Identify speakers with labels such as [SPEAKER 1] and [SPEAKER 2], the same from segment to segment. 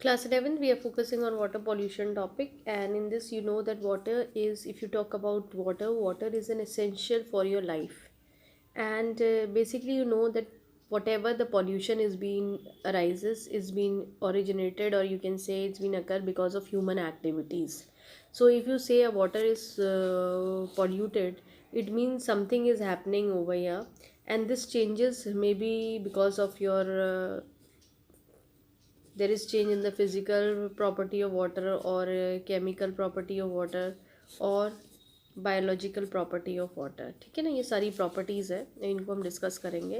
[SPEAKER 1] Class 11th, we are focusing on water pollution topic, and in this, you know that water is, if you talk about water, water is an essential for your life. And basically, you know that whatever the pollution is being arises is being originated, or you can say it's been occurred because of human activities. So, if you say a water is polluted, it means something is happening over here, and this changes maybe because of your there is change in the physical property of water, or chemical property of water, or biological property of water. ठीक है ना, ये सारी properties है, इनको हम discuss करेंगे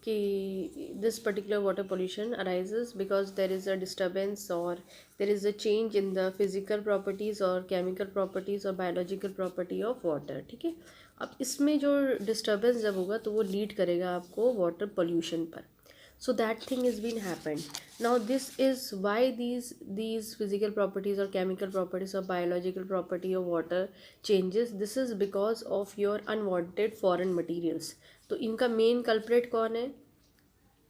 [SPEAKER 1] कि this particular water pollution arises because there is a disturbance, और there is a change in the physical properties और केमिकल प्रॉपर्टीज़ और बायोलॉजिकल प्रॉपर्टी ऑफ वाटर. ठीक है, अब इसमें जो डिस्टर्बेंस जब होगा तो वो लीड करेगा आपको वाटर पोल्यूशन पर. So that thing has been happened. Now this is why these physical properties or chemical properties or biological property of water changes. This is because of your unwanted foreign materials. तो इनका main culprit कौन है?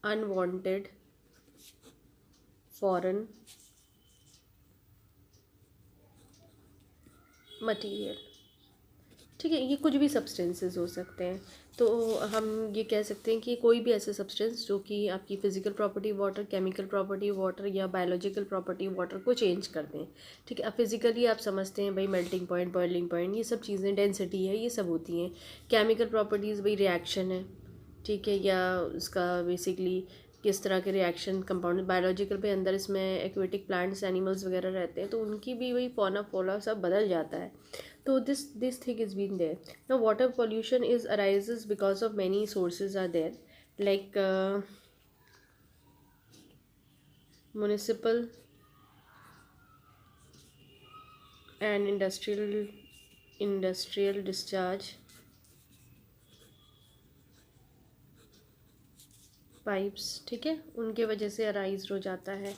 [SPEAKER 1] Unwanted foreign material. ठीक है, ये कुछ भी substances हो सकते हैं. तो हम ये कह सकते हैं कि कोई भी ऐसे सब्सटेंस जो कि आपकी physical property water, chemical property water या बायोलॉजिकल प्रॉपर्टी वाटर को चेंज कर दें. ठीक है, अब फिज़िकली आप समझते हैं भाई मेल्टिंग पॉइंट, बॉइलिंग पॉइंट, ये सब चीज़ें, डेंसिटी है, ये सब होती हैं. केमिकल प्रॉपर्टीज़ भाई रिएक्शन है. ठीक है, या उसका बेसिकली किस तरह के रिएक्शन कंपाउंड. बायोलॉजिकल पे अंदर इसमें एक्वेटिक प्लांट्स, एनिमल्स वगैरह रहते हैं, तो उनकी भी वही फौना फोला सब बदल जाता है. तो this thing is been there. Now water pollution is arises because of many sources are there, like municipal and industrial discharge pipes. ठीक है, उनके वजह से अराइज हो जाता है.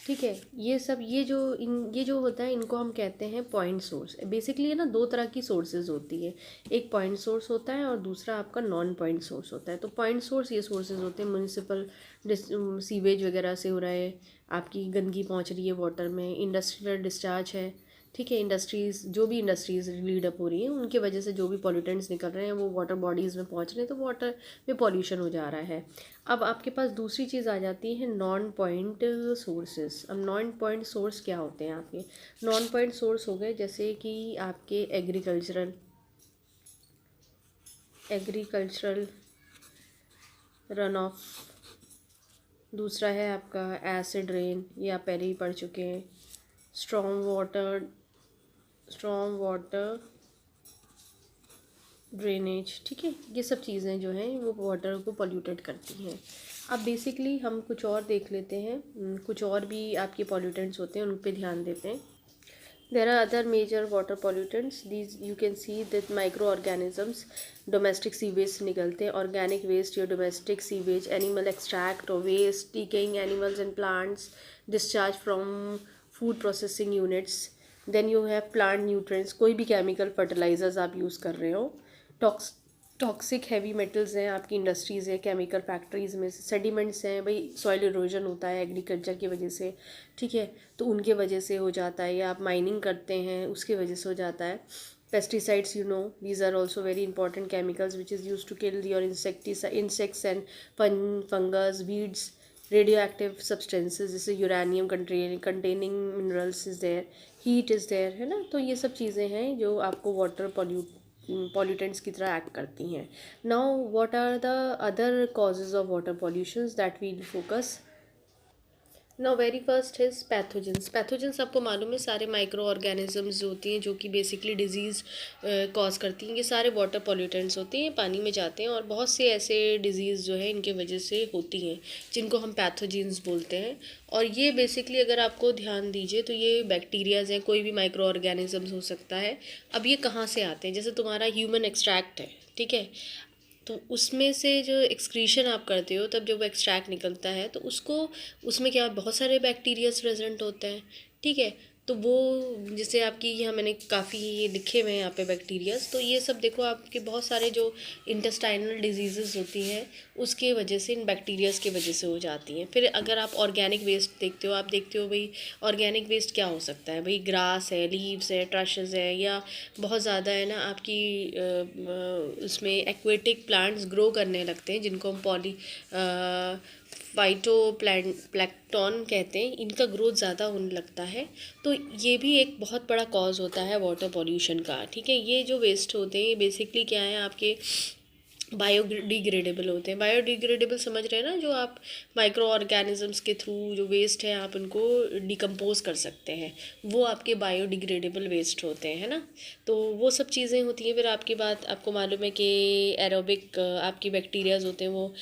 [SPEAKER 1] ठीक है, ये सब ये जो होता है इनको हम कहते हैं पॉइंट सोर्स. बेसिकली है ना, दो तरह की सोर्सेज होती है. एक पॉइंट सोर्स होता है और दूसरा आपका नॉन पॉइंट सोर्स होता है. तो पॉइंट सोर्स ये सोर्सेज होते हैं म्यूनिसिपल सीवेज वगैरह से हो रहा है, आपकी गंदगी पहुंच रही है वाटर में. इंडस्ट्रियल डिस्चार्ज है. ठीक है, इंडस्ट्रीज़, जो भी इंडस्ट्रीज़ लीड अप हो रही हैं उनके वजह से जो भी पॉल्यूटेंट्स निकल रहे हैं वो वाटर बॉडीज़ में पहुंच रहे हैं, तो वाटर में पॉल्यूशन हो जा रहा है. अब आपके पास दूसरी चीज़ आ जाती है नॉन पॉइंट सोर्सेज. अब नॉन पॉइंट सोर्स क्या होते हैं आपके? नॉन पॉइंट सोर्स हो गए जैसे कि आपके एग्रीकल्चरल रन ऑफ. दूसरा है आपका एसिड रेन, ये आप पहले ही पढ़ चुके हैं. Strong water drainage. ठीक है, ये सब चीज़ें जो हैं वो वाटर को पोल्यूटेड करती हैं. अब बेसिकली हम कुछ और देख लेते हैं, कुछ और भी आपके पॉल्यूटेंट्स होते हैं, उन पे ध्यान देते हैं. There are other major water pollutants. These you can see that microorganisms, domestic sewage से निकलते हैं, organic waste या domestic sewage, animal extract or waste, decaying animals and plants, discharge from food processing units. Then you have plant nutrients, कोई भी chemical fertilizers आप use कर रहे हो. टॉक्सिक हैवी मेटल्स हैं आपकी इंडस्ट्रीज़ है, केमिकल फैक्ट्रीज़ में. सेडिमेंट्स हैं भाई, सॉइल इरोजन होता है एग्रीकल्चर की वजह से. ठीक है, तो उनके वजह से हो जाता है, या आप माइनिंग करते हैं उसकी वजह से हो जाता है. Pesticides, you know, these are also very important chemicals which is use to kill your insects and fungus, weeds. Radioactive substances जैसे uranium containing minerals is there, heat is there, है ना. तो ये सब चीज़ें हैं जो आपको वाटर पॉल्यूटेंट्स की तरह एक्ट करती हैं. Now what are the other causes of water pollutions that we focus. Now very first is pathogens. Pathogens आपको मालूम है सारे माइक्रो ऑर्गेनिजम्स जो होती हैं जो कि बेसिकली डिजीज़ कॉज करती हैं, ये सारे वाटर पॉल्यूटेंट्स होते हैं, पानी में जाते हैं, और बहुत से ऐसे डिजीज़ जो है इनके वजह से होती हैं जिनको हम पैथोजेंस बोलते हैं. और ये बेसिकली अगर आपको ध्यान दीजिए तो ये बैक्टीरियाज हैं, कोई भी माइक्रो ऑर्गेनिजम्स हो सकता है. अब ये कहाँ से आते हैं? जैसे तुम्हारा ह्यूमन एक्सट्रैक्ट है, ठीक है, तो उसमें से जो एक्सक्रीशन आप करते हो तब जब वो एक्सट्रैक्ट निकलता है तो उसको, उसमें क्या बहुत सारे बैक्टीरियाज प्रेजेंट होते हैं. ठीक है, तो तो वो जैसे आपकी यहाँ मैंने काफ़ी ये लिखे हुए हैं यहाँ पे बैक्टीरियाज, तो ये सब देखो आपके बहुत सारे जो इंटेस्टाइनल डिजीज़ेस होती हैं उसके वजह से, इन बैक्टीरियाज की वजह से हो जाती हैं। फिर अगर आप ऑर्गेनिक वेस्ट देखते हो, आप देखते हो भाई ऑर्गेनिक वेस्ट क्या हो सकता है, भाई ग्रास है, लीव्स है, ट्रशेस है, या बहुत ज़्यादा है ना आपकी उसमें एक्वेटिक प्लांट्स ग्रो करने लगते हैं जिनको हम फाइटो प्लैंक्टन कहते हैं, इनका ग्रोथ ज़्यादा होने लगता है। तो ये भी एक बहुत बड़ा कॉज होता है वाटर पॉल्यूशन का। ठीक है, ये जो वेस्ट होते हैं ये बेसिकली क्या है, आपके बायोडिग्रेडेबल होते हैं। बायोडिग्रेडेबल समझ रहे हैं ना, जो आप माइक्रो ऑर्गेनिजम्स के थ्रू जो वेस्ट है आप उनको डिकम्पोज कर सकते हैं, वो आपके बायोडिग्रेडेबल वेस्ट होते हैं, है ना। तो वो सब चीज़ें होती हैं। फिर आपकी बात, आपको मालूम है कि एरोबिक आपकी बैक्टीरियाज होते हैं वो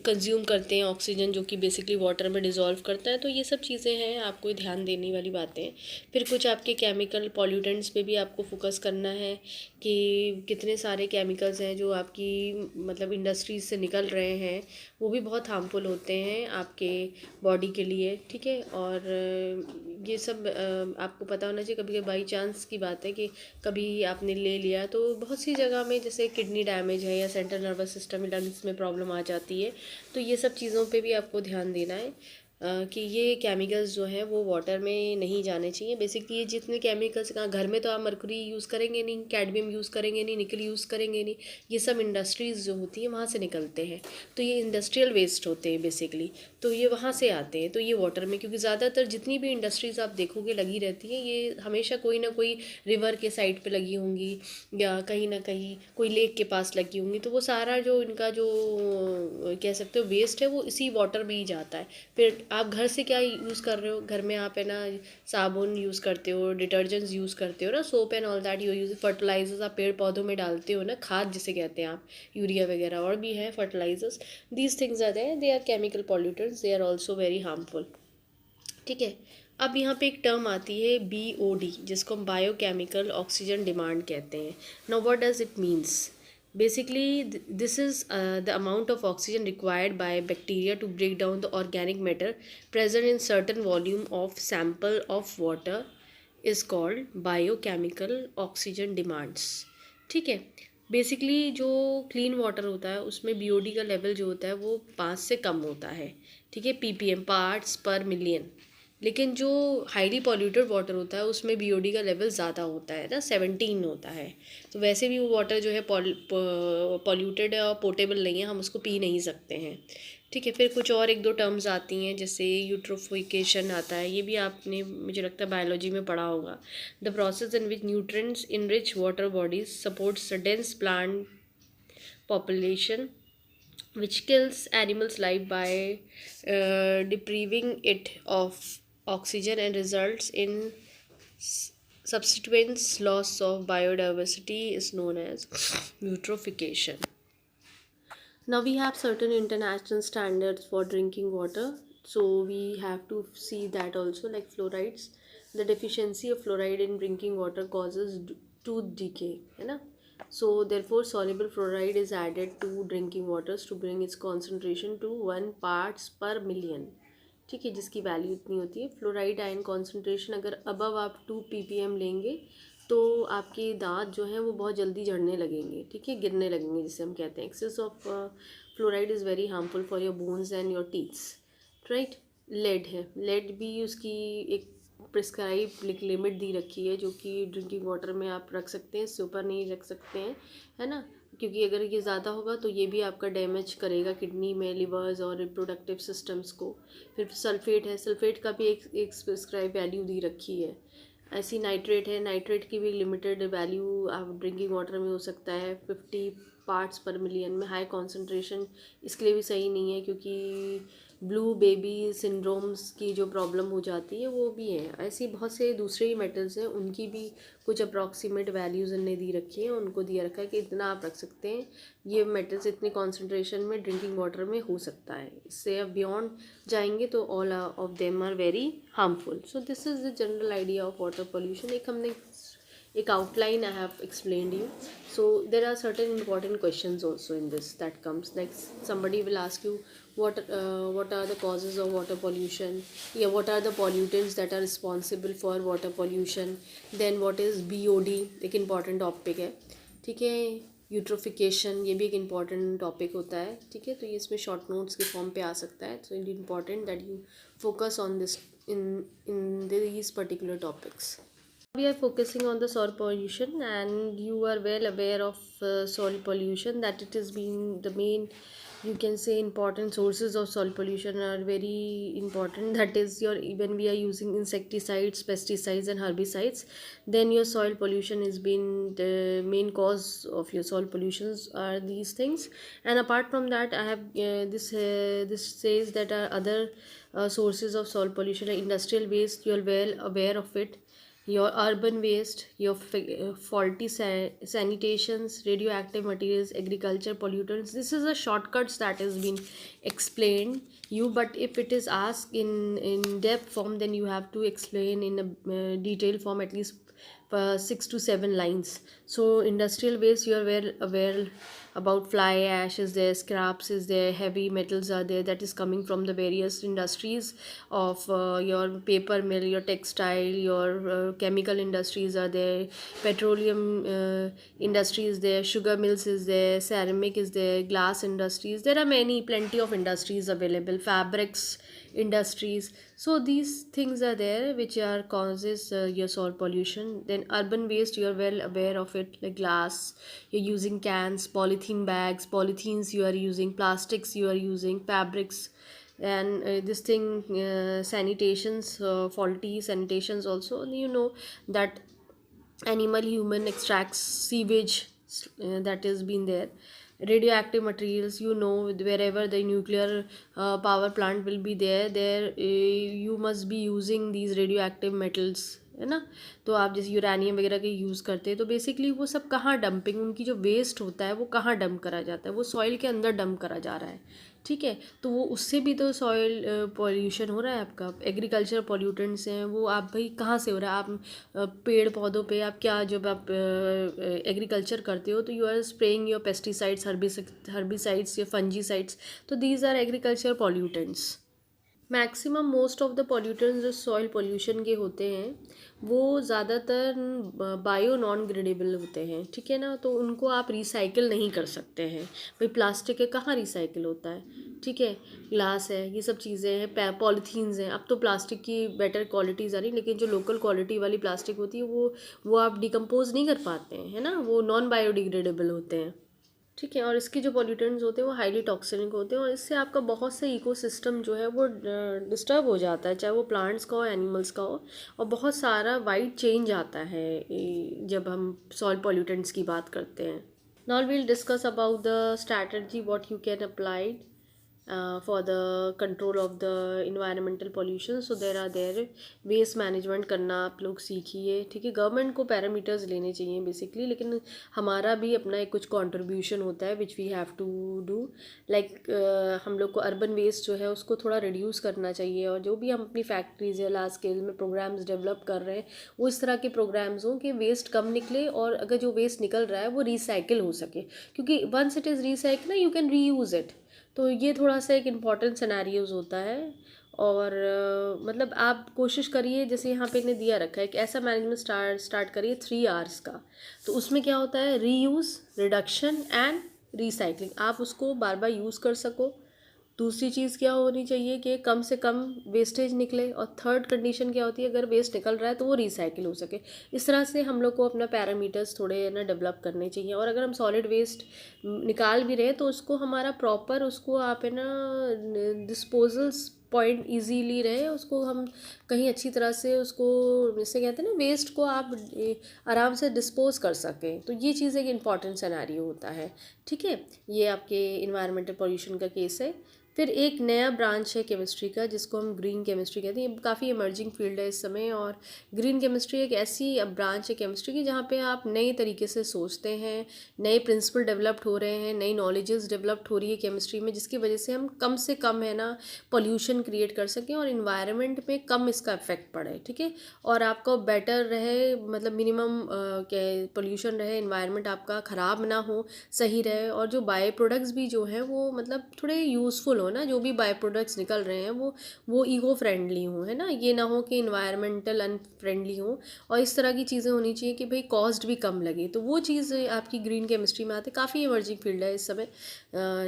[SPEAKER 1] कंज्यूम करते हैं ऑक्सीजन, जो कि बेसिकली वाटर में डिज़ोल्व करता है। तो ये सब चीज़ें हैं, आपको ध्यान देने वाली बातें। फिर कुछ आपके केमिकल पॉल्यूटेंट्स पे भी आपको फोकस करना है कि कितने सारे केमिकल्स हैं जो आपकी मतलब इंडस्ट्रीज से निकल रहे हैं, वो भी बहुत हार्मफुल होते हैं आपके बॉडी के लिए। ठीक है, और ये सब आपको पता होना चाहिए। कभी बाई चांस की बात है कि कभी आपने ले लिया, तो बहुत सी जगह में जैसे किडनी डैमेज है या सेंट्रल नर्वस सिस्टम लंग्स में प्रॉब्लम आ जाती है। तो ये सब चीज़ों पे भी आपको ध्यान देना है कि ये केमिकल्स जो हैं वो वाटर में नहीं जाने चाहिए। बेसिकली ये जितने केमिकल्स, कहाँ घर में तो आप मरकरी यूज़ करेंगे नहीं, कैडमियम यूज़ करेंगे नहीं, निकल यूज़ करेंगे नहीं, ये सब इंडस्ट्रीज़ जो होती हैं वहाँ से निकलते हैं। तो ये इंडस्ट्रियल वेस्ट होते हैं बेसिकली, तो ये वहाँ से आते हैं। तो ये वाटर में, क्योंकि ज़्यादातर जितनी भी इंडस्ट्रीज़ आप देखोगे लगी रहती हैं, ये हमेशा कोई ना कोई रिवर के साइड पर लगी होंगी या कहीं ना कहीं कोई लेक के पास लगी होंगी। तो वो सारा जो इनका जो कह सकते हो वेस्ट है वो इसी वाटर में ही जाता है। फिर आप घर से क्या यूज़ कर रहे हो, घर में आप है ना साबुन यूज़ करते हो, डिटर्जेंट्स यूज़ करते हो ना, soap and all that you use, fertilizers आप पेड़ पौधों में डालते हो ना, खाद जिसे कहते हैं आप, यूरिया वगैरह और भी है fertilizers, these things are there, they are chemical pollutants, they are also very harmful. ठीक है, अब यहाँ पे एक टर्म आती है BOD, जिसको हम बायोकेमिकल ऑक्सीजन डिमांड कहते हैं। Now what does it means? Basically, this is the amount of oxygen required by bacteria to break down the organic matter present in certain volume of sample of water is called biochemical oxygen demands. ठीक है, basically जो clean water होता है उसमें BOD का level जो होता है वो 5 से कम होता है। ठीक है, PPM, पार्ट्स पर मिलियन। लेकिन जो हाईली पॉल्यूटेड वाटर होता है उसमें BOD का लेवल ज़्यादा होता है ना, 17 होता है। तो वैसे भी वो वाटर जो है पॉल्यूटेड है और पोर्टेबल नहीं है, हम उसको पी नहीं सकते हैं। ठीक है, फिर कुछ और एक दो टर्म्स आती हैं, जैसे यूट्रोफिकेशन आता है, ये भी आपने मुझे लगता है बायोलॉजी में पढ़ा होगा। The process in which nutrients in rich water bodies supports dense plant population which kills animals' life by depriving it of oxygen and results in subsequent loss of biodiversity is known as eutrophication. Now we have certain international standards for drinking water, so we have to see that also, like fluorides. The deficiency of fluoride in drinking water causes tooth decay, है ना? So therefore soluble fluoride is added to drinking waters to bring its concentration to 1 parts per million. ठीक है, जिसकी value इतनी होती है। Fluoride ion concentration अगर above आप 2 ppm लेंगे तो आपके दांत जो हैं वो बहुत जल्दी झड़ने लगेंगे। ठीक है, गिरने लगेंगे जिसे हम कहते हैं। Excess of fluoride is very harmful for your bones and your teeths, right. Lead है, लेड भी उसकी एक प्रिस्क्राइब लिमिट दी रखी है, जो कि ड्रिंकिंग वाटर में आप रख सकते हैं, इससे ऊपर नहीं रख सकते हैं, है ना। क्योंकि अगर ये ज़्यादा होगा तो ये भी आपका डैमेज करेगा किडनी में, लिवर्स और रिप्रोडक्टिव सिस्टम्स को। फिर सल्फेट है, सल्फेट का भी एक प्रिस्क्राइब वैल्यू दी रखी है। ऐसी नाइट्रेट है, नाइट्रेट की भी लिमिटेड वैल्यू आप ड्रिंकिंग वाटर में हो सकता है 50 पार्ट्स पर मिलियन में। हाई कॉन्सेंट्रेशन इसके लिए भी सही नहीं है, क्योंकि ब्लू बेबी सिंड्रोम्स की जो प्रॉब्लम हो जाती है वो भी है। ऐसी बहुत से दूसरे ही मेटल्स हैं, उनकी भी कुछ अप्रॉक्सीमेट वैल्यूज़ इन्हें दी रखी है, उनको दिया रखा है कि इतना आप रख सकते हैं, ये मेटल्स इतने कॉन्सेंट्रेशन में ड्रिंकिंग वाटर में हो सकता है। इससे अब बियॉन्ड जाएंगे तो all of them are very harmful. So this is the general idea of water pollution. एक हमने एक outline I have explained you. So there are certain important questions also in this that comes, like somebody will ask you what are the causes of water pollution, yeah, what are the pollutants that are responsible for water pollution, then what is BOD, एक important topic है, ठीक है, eutrophication ये भी एक important topic होता है, ठीक है, तो ये इसमें शॉर्ट नोट्स के फॉर्म पे आ सकता है. So it important that you focus on this in these particular topics. We are focusing on the soil pollution, and you are well aware of soil pollution, that it has been the main, you can say, important sources of soil pollution are very important. That is, your when we are using insecticides, pesticides and herbicides, then your soil pollution has been the main cause of your soil pollutions are these things. And apart from that, I have this says that are other sources of soil pollution, like industrial waste. You are well aware of it, your urban waste, your faulty sanitations, radioactive materials, agriculture pollutants. This is a shortcuts that has been explained you, but if it is asked in depth form, then you have to explain in a detailed form, at least 6 to 7 lines. So industrial waste, you are well aware about fly ash is there, scraps is there, heavy metals are there, that is coming from the various industries of your paper mill, your textile, your chemical industries are there, petroleum industry is there, sugar mills is there, ceramic is there, glass industries, there are plenty of industries available, fabrics industries. So these things are there which are causes your soil pollution. Then urban waste, you are well aware of it, like glass, you're using cans, polythene bags, polythenes you are using, plastics you are using, fabrics, and this thing sanitations, faulty sanitations also, you know that animal human extracts sewage, that has been there. Radioactive materials, you know, wherever the nuclear power plant will be there you must be using these radioactive metals, है ना. तो आप जैसे uranium वगैरह के use करते हैं, तो बेसिकली वो सब कहाँ डंपिंग, उनकी जो वेस्ट होता है वो कहाँ डंप करा जाता है, वो सॉइल के अंदर डंप करा जा रहा है, ठीक है. तो वो उससे भी तो सॉइल पॉल्यूशन हो रहा है आपका. एग्रीकल्चर पॉल्यूटेंट्स हैं वो आप भाई कहाँ से हो रहा है, आप पेड़ पौधों पे आप क्या, जब आप एग्रीकल्चर करते हो तो you are spraying your pesticides, herbicides या फंजीसाइड्स, तो these are agriculture pollutants. Maximum most of the pollutants जो सॉइल पोल्यूशन के होते हैं वो ज़्यादातर बायो नॉन ग्रेडेबल होते हैं, ठीक है ना. तो उनको आप रिसाइकिल नहीं कर सकते हैं. भाई प्लास्टिक है, कहाँ रिसाइकिल होता है, ठीक है, ग्लास है, ये सब चीज़ें हैं, पॉलीथीन्स हैं. अब तो प्लास्टिक की बेटर क्वालिटीज़ आ रही, लेकिन जो लोकल क्वालिटी वाली प्लास्टिक होती है वो आप डिकम्पोज नहीं कर पाते हैं, है ना, वो नॉन बायोडिग्रेडेबल होते हैं, ठीक है. और इसके जो पॉल्यूटेंट्स होते हैं वो हाईली टॉक्सिक होते हैं, और इससे आपका बहुत से इकोसिस्टम जो है वो डिस्टर्ब हो जाता है, चाहे वो प्लांट्स का हो, एनिमल्स का हो, और बहुत सारा वाइड चेंज आता है जब हम सॉइल पॉल्यूटेंट्स की बात करते हैं. Now we'll discuss about the strategy what you can apply for the control of the environmental pollution. So there are there waste management करना आप लोग सीखिए, ठीक है. गवर्नमेंट को पैरामीटर्स लेने चाहिए बेसिकली, लेकिन हमारा भी अपना एक कुछ कंट्रीब्यूशन होता है which we have to do. Like हम लोग को अर्बन वेस्ट जो है उसको थोड़ा रिड्यूस करना चाहिए, और जो भी हम अपनी फैक्ट्रीज या लार्ज स्केल में प्रोग्राम्स डेवलप कर रहे हैं वो इस तरह के प्रोग्राम्स हों कि वेस्ट कम निकले, और अगर जो वेस्ट निकल रहा है वो रिसाइकिल हो सके, क्योंकि वंस इट इज़ रिसाइकिल ना यू कैन रीयूज़ इट. तो ये थोड़ा सा एक इम्पॉर्टेंट सिनेरियोज होता है. और मतलब आप कोशिश करिए, जैसे यहाँ पे इन्हें दिया रखा है कि ऐसा मैनेजमेंट स्टार्ट करिए 3 आवर्स का. तो उसमें क्या होता है, रीयूज़, रिडक्शन एंड रिसाइकलिंग, आप उसको बार बार यूज़ कर सको. दूसरी चीज़ क्या होनी चाहिए कि कम से कम वेस्टेज निकले, और थर्ड कंडीशन क्या होती है, अगर वेस्ट निकल रहा है तो वो रिसाइकिल हो सके. इस तरह से हम लोग को अपना पैरामीटर्स थोड़े ना डेवलप करने चाहिए. और अगर हम सॉलिड वेस्ट निकाल भी रहे हैं तो उसको हमारा प्रॉपर, उसको आप है ना डिस्पोजल्स पॉइंट इजीली रहे, उसको हम कहीं अच्छी तरह से उसको, जैसे कहते हैं ना, वेस्ट को आप आराम से डिस्पोज कर सकें. तो ये चीज़ एक इम्पॉर्टेंट सिनेरियो होता है, ठीक है. ये आपके इन्वायरमेंटल पोल्यूशन का केस है. फिर एक नया ब्रांच है केमिस्ट्री का जिसको हम ग्रीन केमिस्ट्री कहते हैं। ये काफ़ी इमर्जिंग फील्ड है इस समय, और ग्रीन केमिस्ट्री एक ऐसी ब्रांच है केमिस्ट्री की जहाँ पे आप नए तरीके से सोचते हैं, नए प्रिंसिपल डेवलप्ड हो रहे हैं, नई नॉलेजेस डेवलप्ड हो रही है केमिस्ट्री में, जिसकी वजह से हम कम से कम है ना पोल्यूशन क्रिएट कर सकें और इन्वायरमेंट में कम इसका इफेक्ट पड़े, ठीक है। और आपका बेटर रहे, मतलब मिनिमम क्या पोल्यूशन रहे, इन्वायरमेंट आपका ख़राब ना हो, सही रहे, और जो बाय प्रोडक्ट्स भी जो हैं वो मतलब थोड़े यूज़फुल हो ना, जो भी बाय प्रोडक्ट्स निकल रहे हैं वो ईको फ्रेंडली हों, है ना। ये ना हो कि इन्वायरमेंटल अनफ्रेंडली हो, और इस तरह की चीज़ें होनी चाहिए कि भाई कॉस्ट भी कम लगे। तो वो चीज़ आपकी ग्रीन केमिस्ट्री में आती है। काफ़ी इमर्जिंग फील्ड है इस समय।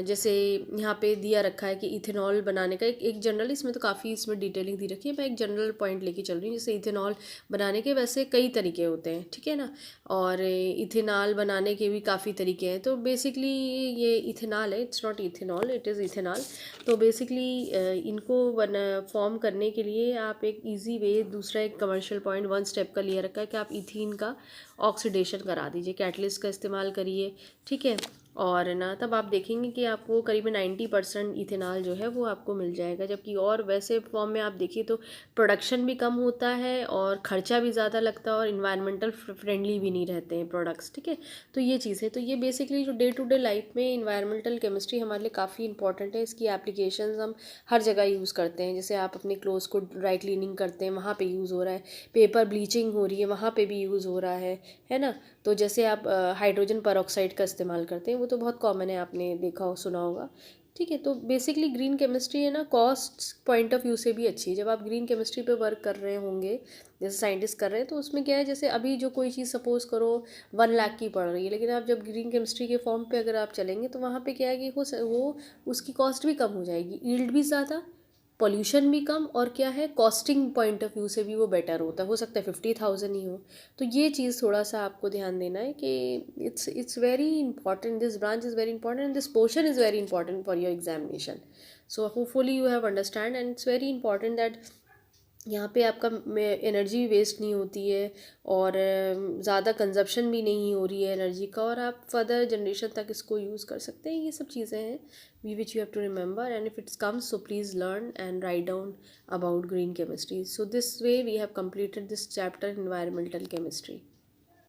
[SPEAKER 1] जैसे यहाँ पे दिया रखा है कि इथेनॉल बनाने का एक जनरल, इसमें तो काफ़ी इसमें डिटेलिंग दी रखी है, मैं एक जनरल पॉइंट लेके चल रही हूँ। जैसे इथेनॉल बनाने के वैसे कई तरीके होते हैं, ठीक है ना, और इथेनॉल बनाने के भी काफ़ी तरीके हैं। तो बेसिकली ये इथेनॉल है, it's not ethanol, it is ethanol. तो बेसिकली इनको फॉर्म करने के लिए आप एक इजी वे, दूसरा एक कमर्शियल पॉइंट 1 स्टेप का लिया रखा है कि आप इथीन का ऑक्सीडेशन करा दीजिए, कैटलिस्ट का इस्तेमाल करिए, ठीक है। और ना तब आप देखेंगे कि आपको करीबन 90% इथेनॉल जो है वो आपको मिल जाएगा। जबकि और वैसे फॉर्म में आप देखिए तो प्रोडक्शन भी कम होता है और ख़र्चा भी ज़्यादा लगता है और इन्वायरमेंटल फ्रेंडली भी नहीं रहते हैं प्रोडक्ट्स, ठीक है। तो ये चीज़ है। तो ये बेसिकली जो डे टू डे लाइफ में इन्वायरमेंटल केमिस्ट्री हमारे लिए काफ़ी इंपॉर्टेंट है। इसकी एप्लीकेशंस हम हर जगह यूज़ करते हैं। जैसे आप अपने क्लोथ्स को ड्राई क्लीनिंग करते हैं, वहाँ पे यूज़ हो रहा है। पेपर ब्लीचिंग हो रही है, वहाँ पे भी यूज़ हो रहा है ना। तो जैसे आप हाइड्रोजन पेरोक्साइड का इस्तेमाल करते हैं, वो तो बहुत कॉमन है, आपने देखा हो, सुना होगा, ठीक है। तो बेसिकली ग्रीन केमिस्ट्री है ना, कॉस्ट पॉइंट ऑफ व्यू से भी अच्छी है। जब आप ग्रीन केमिस्ट्री पे वर्क कर रहे होंगे, जैसे साइंटिस्ट कर रहे हैं, तो उसमें क्या है, जैसे अभी जो कोई चीज़ सपोज़ करो 1 लाख की पड़ रही है, लेकिन आप जब ग्रीन केमिस्ट्री के फॉर्म पे अगर आप चलेंगे तो वहाँ पे क्या है कि वो उसकी कॉस्ट भी कम हो जाएगी, यील्ड भी ज़्यादा, पॉल्यूशन भी कम, और क्या है, कॉस्टिंग पॉइंट ऑफ व्यू से भी वो बेटर होता है। हो सकता है 50,000 ही हो। तो ये चीज़ थोड़ा सा आपको ध्यान देना है कि it's very important, this branch is very important and this portion is very important for your examination. So hopefully you have understand, and it's very important that यहाँ पे आपका एनर्जी वेस्ट नहीं होती है, और ज़्यादा कंजप्शन भी नहीं हो रही है एनर्जी का, और आप फर्दर जनरेशन तक इसको यूज़ कर सकते हैं। ये सब चीज़ें हैं which you have to remember, and if it's comes so please learn and write down about green chemistry. So this way we have completed this chapter, environmental chemistry.